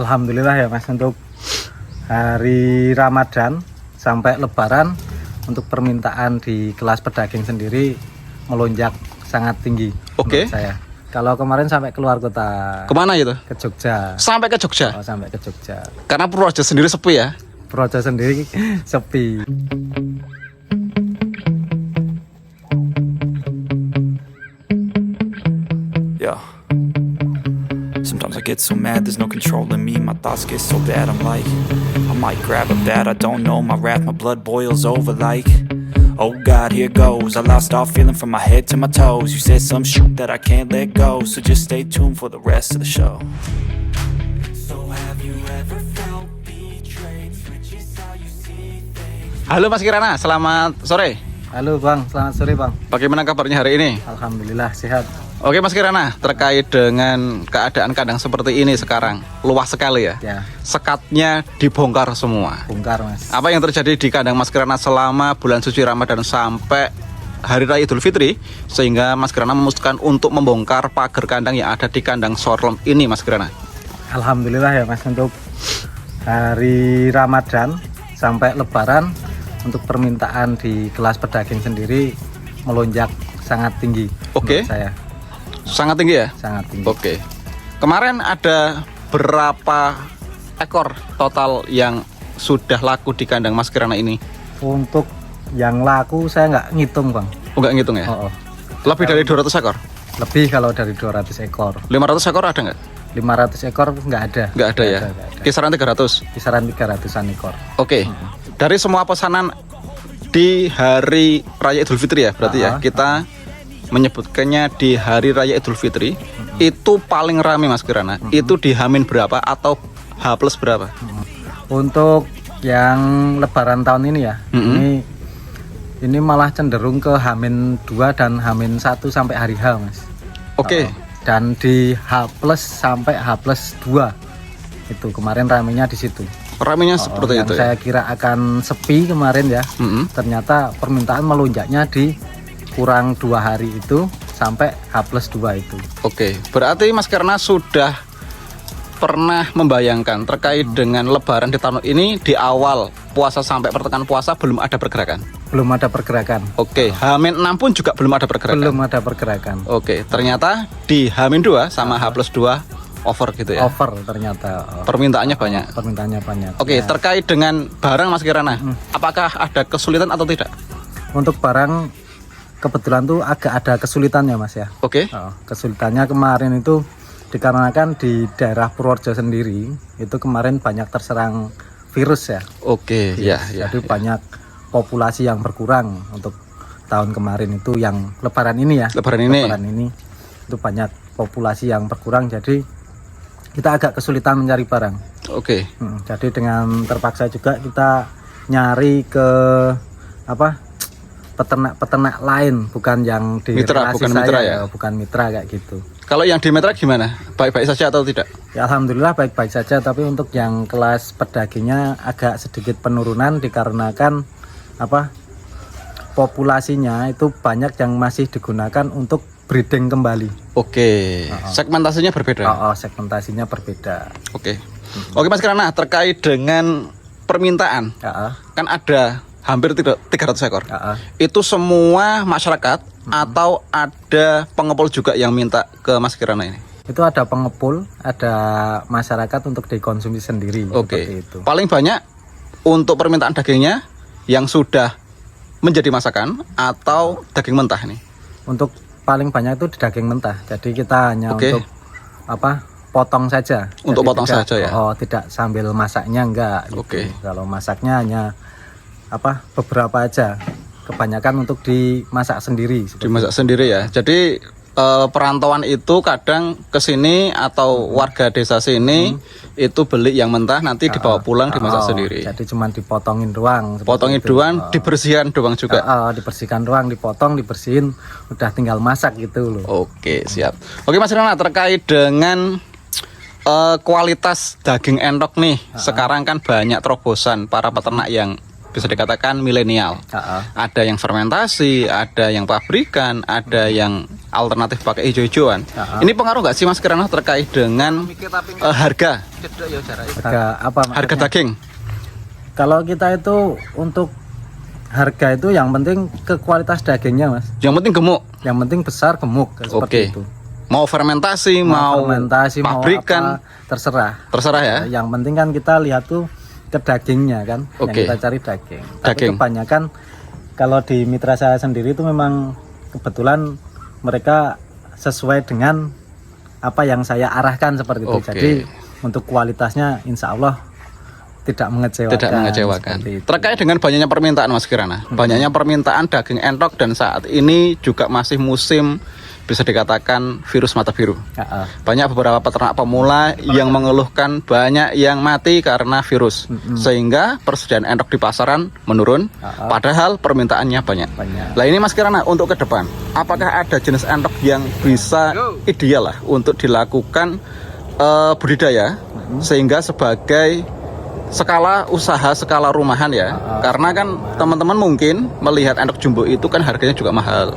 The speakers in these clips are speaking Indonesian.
Alhamdulillah ya Mas, untuk hari Ramadan sampai Lebaran untuk permintaan di kelas pedaging sendiri melonjak sangat tinggi. Oke. Menurut saya. Kalau kemarin sampai keluar kota. Kemana gitu? Ke Jogja. Sampai ke Jogja? Oh, sampai ke Jogja. Karena Purworejo sendiri sepi ya? Purworejo sendiri sepi. Yeah. Sometimes I get so mad, there's no controlling me. My thoughts get so bad, I'm like, I might grab a bat, I don't know. My wrath, my blood boils over like, oh God, here goes. I lost all feeling from my head to my toes. You said some shit that I can't let go, so just stay tuned for the rest of the show. So have you ever felt betrayed? Switches how you see things. Halo Mas Kirana, selamat sore. Halo Bang, selamat sore Bang. Bagaimana kabarnya hari ini? Alhamdulillah sehat. Oke Mas Kirana, terkait dengan keadaan kandang seperti ini sekarang, luas sekali ya? Ya, Sekatnya dibongkar semua. bongkar Mas. Apa yang terjadi di kandang Mas Kirana selama bulan suci Ramadan sampai Hari Raya Idul Fitri, sehingga Mas Kirana memutuskan untuk membongkar pagar kandang yang ada di kandang Sorlem ini Mas Kirana? Alhamdulillah ya Mas, untuk hari Ramadan sampai Lebaran untuk permintaan di kelas pedaging sendiri melonjak sangat tinggi. Oke. Menurut saya Sangat tinggi ya? sangat tinggi. Oke. Kemarin ada berapa ekor total yang sudah laku di kandang Mas Kirana ini? Untuk yang laku saya nggak ngitung Bang. Oh, nggak ngitung ya? Oh. Lebih dari 200 ekor? Lebih kalau dari 200 ekor. 500 ekor ada nggak? 500 ekor nggak ada. Nggak ada ya? nggak ada. Kisaran 300? Kisaran 300-an ekor. Oke. Dari semua pesanan di Hari Raya Idul Fitri ya berarti ya? Kita menyebutkannya di Hari Raya Idul Fitri, itu paling rame Mas Kirana. Itu di H-min berapa atau H plus berapa? Untuk yang Lebaran tahun ini ya, ini malah cenderung ke H-2 dan H-1 sampai hari H Mas. Oke. Dan di H plus sampai H plus 2 itu kemarin ramenya di situ. Ramenya seperti yang itu saya ya? kira akan sepi kemarin ya, ternyata permintaan melonjaknya di kurang 2 hari itu sampai H plus 2 itu. Oke, berarti Mas Kirana sudah pernah membayangkan terkait dengan Lebaran di tahun ini, di awal puasa sampai pertengahan puasa belum ada pergerakan? Belum ada pergerakan. Oke, H-6 pun juga belum ada pergerakan? Belum ada pergerakan. Oke, ternyata di H-2 sama H plus 2 over gitu ya? Over ternyata. Permintaannya banyak? Permintaannya banyak. Oke, Ya. terkait dengan barang Mas Kirana, apakah ada kesulitan atau tidak? Untuk barang kebetulan tuh agak ada kesulitannya Mas ya. Oke. Kesulitannya kemarin itu dikarenakan di daerah Purworejo sendiri itu kemarin banyak terserang virus ya. Oke, ya. Jadi banyak populasi yang berkurang untuk tahun kemarin itu yang Lebaran ini ya. Lebaran ini itu banyak populasi yang berkurang, jadi kita agak kesulitan mencari barang. Oke. Jadi dengan terpaksa juga kita nyari ke peternak lain, bukan yang di Mitra, relasi bukan saya, mitra ya? bukan mitra kayak gitu. Kalau yang di mitra gimana? Baik-baik saja atau tidak? Ya alhamdulillah baik-baik saja, tapi untuk yang kelas pedagingnya agak sedikit penurunan dikarenakan populasinya itu banyak yang masih digunakan untuk breeding kembali. Oke. Segmentasinya berbeda? Segmentasinya berbeda. Oke. Oke Mas Kirana, terkait dengan permintaan, kan ada hampir 300 ekor. Itu semua masyarakat atau ada pengepul juga yang minta ke Mas Kirana ini? Itu ada pengepul, ada masyarakat untuk dikonsumsi sendiri. Oke. Itu. Paling banyak untuk permintaan dagingnya yang sudah menjadi masakan atau daging mentah nih? Untuk paling banyak itu di daging mentah. Jadi kita hanya untuk potong saja. Untuk jadi potong saja ya? Tidak sambil masaknya enggak. Oke. Gitu. Kalau masaknya hanya beberapa aja. Kebanyakan untuk dimasak sendiri. Dimasak sendiri ya. Jadi perantauan itu kadang ke sini atau warga desa sini itu beli yang mentah, nanti dibawa pulang dimasak sendiri. Jadi cuma dipotongin doang. Potongin doang, dibersihkan doang juga. Dibersihkan doang, dipotong, dibersihin, udah tinggal masak gitu loh. siap. Oke Mas Kirana, terkait dengan kualitas daging entok nih, sekarang kan banyak terobosan para peternak yang bisa dikatakan milenial. Ada yang fermentasi, ada yang pabrikan, ada yang alternatif pakai hijau-hijauan. Ini pengaruh nggak sih Mas Kirana terkait dengan harga? Harga apa? Harga daging. Kalau kita itu untuk harga itu yang penting ke kualitas dagingnya, Mas. Yang penting gemuk. Yang penting besar gemuk seperti itu. Mau fermentasi, mau pabrikan, mau apa, terserah. Terserah ya. Yang penting kan kita lihat tuh ke dagingnya kan. Yang kita cari daging. Tapi kebanyakan kalau di mitra saya sendiri itu memang kebetulan mereka sesuai dengan apa yang saya arahkan seperti itu. Jadi untuk kualitasnya insya Allah tidak mengecewakan. Terkait dengan banyaknya permintaan Mas Kirana, banyaknya permintaan daging entok dan saat ini juga masih musim bisa dikatakan virus mata biru. Banyak beberapa peternak pemula yang mengeluhkan banyak yang mati karena virus, sehingga persediaan entok di pasaran menurun, padahal permintaannya banyak. Nah ini Mas Kirana untuk ke depan, apakah ada jenis entok yang bisa ideal lah untuk dilakukan budidaya sehingga sebagai skala usaha, skala rumahan ya, karena kan teman-teman mungkin melihat entok jumbo itu kan harganya juga mahal.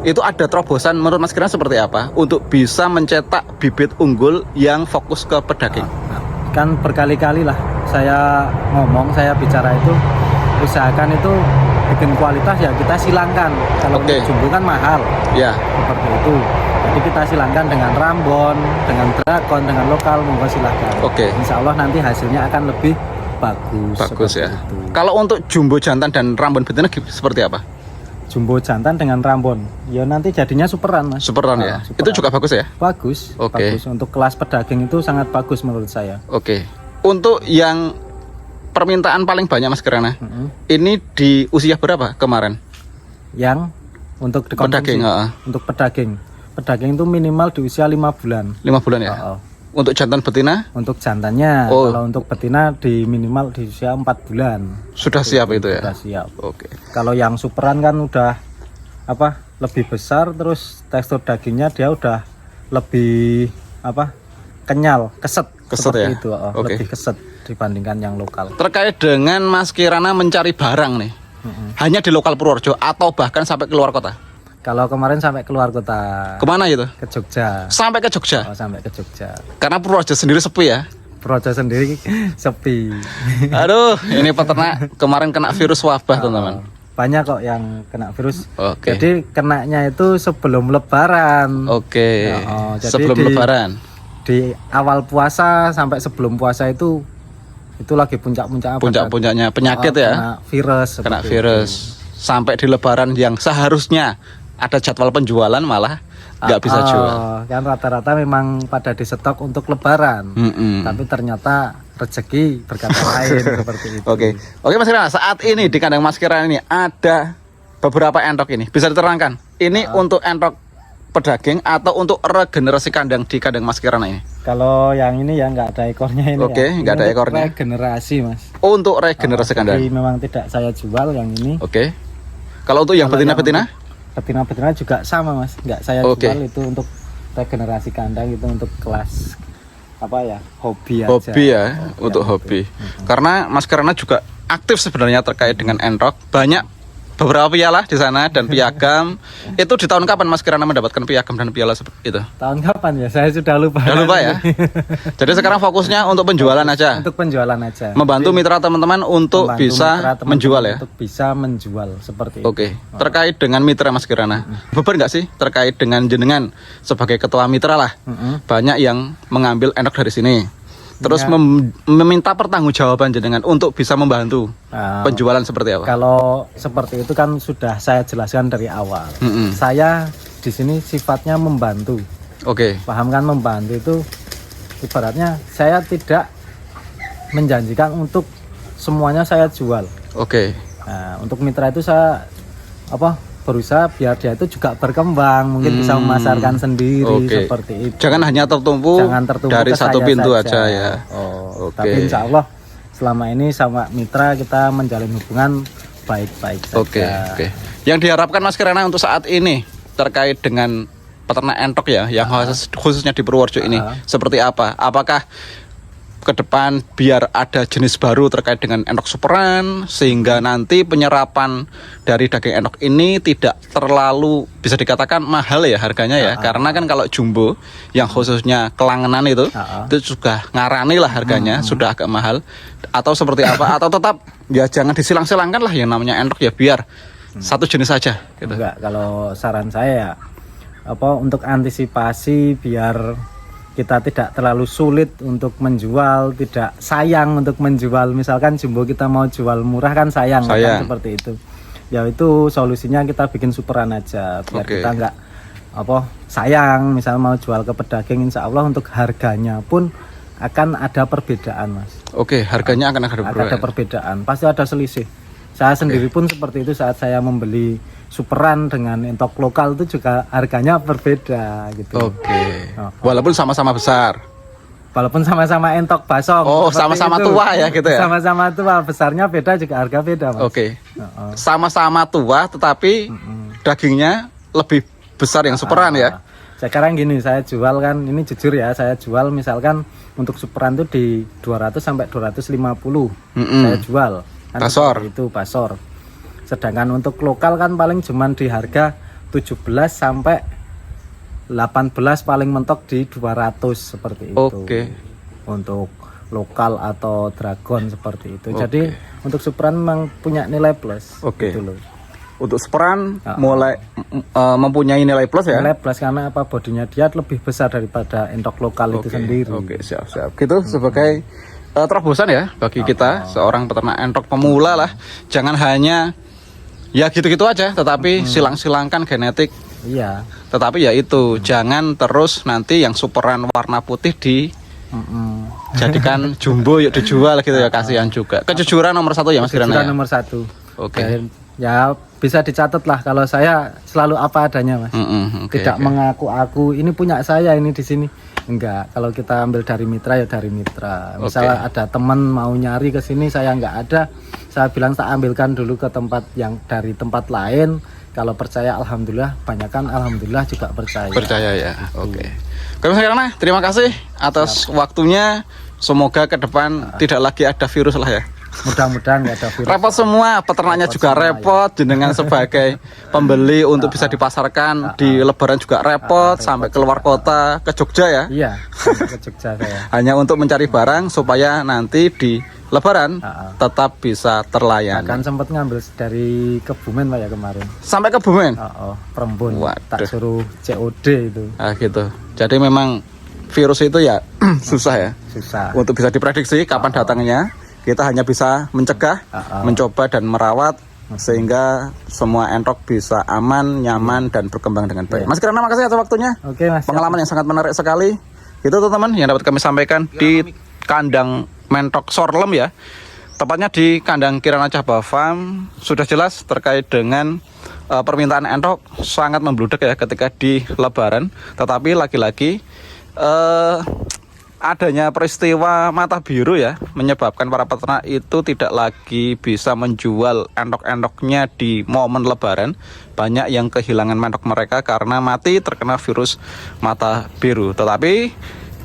Itu ada terobosan menurut Mas Kirana seperti apa untuk bisa mencetak bibit unggul yang fokus ke pedaging? Kan berkali-kali lah saya ngomong, saya bicara itu usahakan itu bikin kualitas ya kita silangkan. Kalau jumbo kan mahal, ya seperti itu. Jadi kita silangkan dengan Rambon, dengan Dragon, dengan lokal, monggo silahkan. Insya Allah nanti hasilnya akan lebih bagus ya. Itu. Kalau untuk jumbo jantan dan Rambon betina seperti apa? Jumbo jantan dengan Rambon, ya nanti jadinya superan Mas. Superan ya. Superan. Itu juga bagus ya? Bagus. Bagus untuk kelas pedaging itu sangat bagus menurut saya. Untuk yang permintaan paling banyak Mas Kirana, ini di usia berapa kemarin? Yang untuk pedaging, untuk pedaging itu minimal di usia 5 bulan. 5 bulan ya. Untuk jantan betina? Untuk jantannya, kalau untuk betina di minimal di usia 4 bulan. Sudah siap itu ya? Sudah siap. Kalau yang superan kan udah apa? Lebih besar, terus tekstur dagingnya dia udah lebih apa? Kenyal, keset ya. Itu, lebih keset dibandingkan yang lokal. Terkait dengan Mas Kirana mencari barang nih, hanya di lokal Purworejo atau bahkan sampai keluar kota? Kalau kemarin sampai keluar kota. Kemana itu? Ke Jogja. Sampai ke Jogja? Sampai ke Jogja. Karena Purworejo sendiri sepi ya? Purworejo sendiri sepi. Aduh, ini peternak kemarin kena virus wabah teman-teman. Banyak kok yang kena virus. Jadi kenanya itu sebelum Lebaran. Jadi sebelum Lebaran. Di awal puasa sampai sebelum puasa itu lagi puncak-puncaknya penyakit ya. Kena virus. Sampai di Lebaran yang seharusnya ada jadwal penjualan malah nggak bisa jual. Kan rata-rata memang pada di stok untuk Lebaran, tapi ternyata rezeki berkata lain seperti itu. Oke Mas Kirana, saat ini di kandang Mas Kirana ini ada beberapa entok ini. Bisa diterangkan? Ini untuk entok pedaging atau untuk regenerasi kandang di kandang Mas Kirana ini? Kalau yang ini ya nggak ada ekornya ini. Nggak ada ekornya. Regenerasi Mas. Untuk regenerasi kandang. Jadi memang tidak saya jual yang ini. Kalau untuk yang betina-betina? Betina-betina juga sama Mas, nggak saya jual itu untuk regenerasi kandang, itu untuk kelas apa ya, hobi aja. Hobi ya, untuk hobi. Karena Mas Kirana juga aktif sebenarnya terkait dengan entok, banyak beberapa piala di sana dan piagam. Itu di tahun kapan Mas Kirana mendapatkan piagam dan piala seperti itu? Tahun kapan ya? Saya sudah lupa. Sudah lupa ya. Jadi sekarang fokusnya untuk penjualan aja. Untuk penjualan aja. Membantu mitra teman-teman untuk bisa menjual ya. Untuk bisa menjual seperti itu. Terkait dengan mitra Mas Kirana, beban nggak sih terkait dengan jenengan sebagai ketua mitra lah? Banyak yang mengambil entok dari sini. Terus meminta pertanggungjawaban jenengan untuk bisa membantu penjualan seperti apa? Kalau seperti itu kan sudah saya jelaskan dari awal. Saya di sini sifatnya membantu. Paham kan, membantu itu ibaratnya saya tidak menjanjikan untuk semuanya saya jual. Nah, untuk mitra itu saya berusaha biar dia itu juga berkembang, mungkin bisa memasarkan sendiri seperti itu. Jangan hanya tertumpu dari satu pintu saja ya. Tapi insya Allah selama ini sama mitra kita menjalin hubungan baik-baik saja. Yang diharapkan Mas Kirana untuk saat ini terkait dengan peternak entok ya, yang khususnya di Purworejo ini seperti apa? Apakah ke depan biar ada jenis baru terkait dengan endok superan, sehingga nanti penyerapan dari daging endok ini tidak terlalu bisa dikatakan mahal ya harganya ya. Karena kan kalau jumbo yang khususnya kelangenan itu juga ngarani lah harganya sudah agak mahal. Atau seperti apa? Atau tetap ya jangan disilang-silangkan lah yang namanya endok ya, biar satu jenis saja gitu. Enggak, kalau saran saya ya untuk antisipasi biar kita tidak terlalu sulit untuk menjual, tidak sayang untuk menjual. Misalkan jumbo kita mau jual murah kan sayang. Kan, seperti itu. Ya itu solusinya kita bikin superan aja biar kita nggak sayang. Misal mau jual ke pedagang, insya Allah untuk harganya pun akan ada perbedaan, Mas. Harganya akan ada perbedaan. Pasti ada selisih. Saya sendiri pun seperti itu saat saya membeli superan dengan entok lokal itu juga harganya berbeda gitu. Walaupun sama-sama besar. Walaupun sama-sama entok basong. Sama-sama tua ya gitu ya. Sama-sama tua, besarnya beda juga harga beda, Mas. Sama-sama tua tetapi dagingnya lebih besar yang superan ya. Sekarang gini, saya jual kan, ini jujur ya, saya jual misalkan untuk superan itu di 200 sampai 250. Saya jual. Kan pasor. Itu pasor. Sedangkan untuk lokal kan paling cuman di harga 17 sampai 18, paling mentok di 200 seperti itu. Untuk lokal atau dragon seperti itu. Jadi untuk superan memang punya nilai plus. Gitu loh. Untuk superan mulai mempunyai nilai plus ya. Nilai plus karena bodinya dia lebih besar daripada entok lokal itu sendiri. Siap. Gitu sebagai terobosan ya bagi kita seorang peternak entok pemula lah. Jangan hanya ya gitu-gitu aja, tetapi silang-silangkan genetik. Iya. Tetapi ya itu jangan terus nanti yang superan warna putih jadikan jumbo yuk dijual gitu ya, kasihan juga. Kejujuran nomor 1 ya Mas Kirana. Kejujuran nomor 1. Ya bisa dicatat lah kalau saya selalu apa adanya, Mas. Tidak mengaku-aku ini punya saya ini di sini. Enggak, kalau kita ambil dari mitra ya dari mitra. Misalnya ada teman mau nyari ke sini saya nggak ada, saya bilang tak ambilkan dulu ke tempat yang dari tempat lain. Kalau percaya alhamdulillah, banyakan alhamdulillah juga percaya. Percaya ya. Oke Mas Kirana, terima kasih atas waktunya. Semoga ke depan tidak lagi ada virus lah ya. Mudah-mudahan nggak ada virus. Repot semua, peternaknya juga repot, jenengan sebagai pembeli untuk bisa dipasarkan di Lebaran juga repot, sampai keluar kota ke Jogja ya. Iya, sampai ke Jogja saya. Hanya untuk mencari barang supaya nanti di Lebaran tetap bisa terlayani. Kan sempat ngambil dari Kebumen Pak ya kemarin. Sampai Kebumen? Perembun. Tak suruh COD itu. Gitu. Jadi memang virus itu ya susah ya. Susah. Untuk bisa diprediksi kapan datangnya. Kita hanya bisa mencegah, mencoba dan merawat sehingga semua entok bisa aman, nyaman dan berkembang dengan baik. Mas Kirana, makasih atas waktunya. Mas. Pengalaman yang sangat menarik sekali. Itu teman-teman yang dapat kami sampaikan di kandang mentok Sorlem ya. Tepatnya di kandang Kirana Cahba Farm. Sudah jelas terkait dengan permintaan entok sangat membludak ya ketika di Lebaran. Tetapi lagi-lagi adanya peristiwa mata biru ya menyebabkan para peternak itu tidak lagi bisa menjual endok-endoknya di momen Lebaran. Banyak yang kehilangan endok mereka karena mati terkena virus mata biru. Tetapi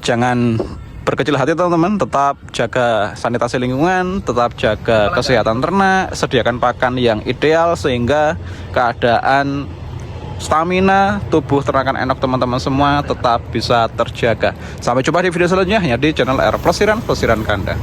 jangan berkecil hati teman-teman, tetap jaga sanitasi lingkungan, tetap jaga kesehatan ternak, sediakan pakan yang ideal sehingga keadaan stamina tubuh ternakan enok teman-teman semua tetap bisa terjaga. Sampai jumpa di video selanjutnya hanya di channel R Pelesiran Kandang.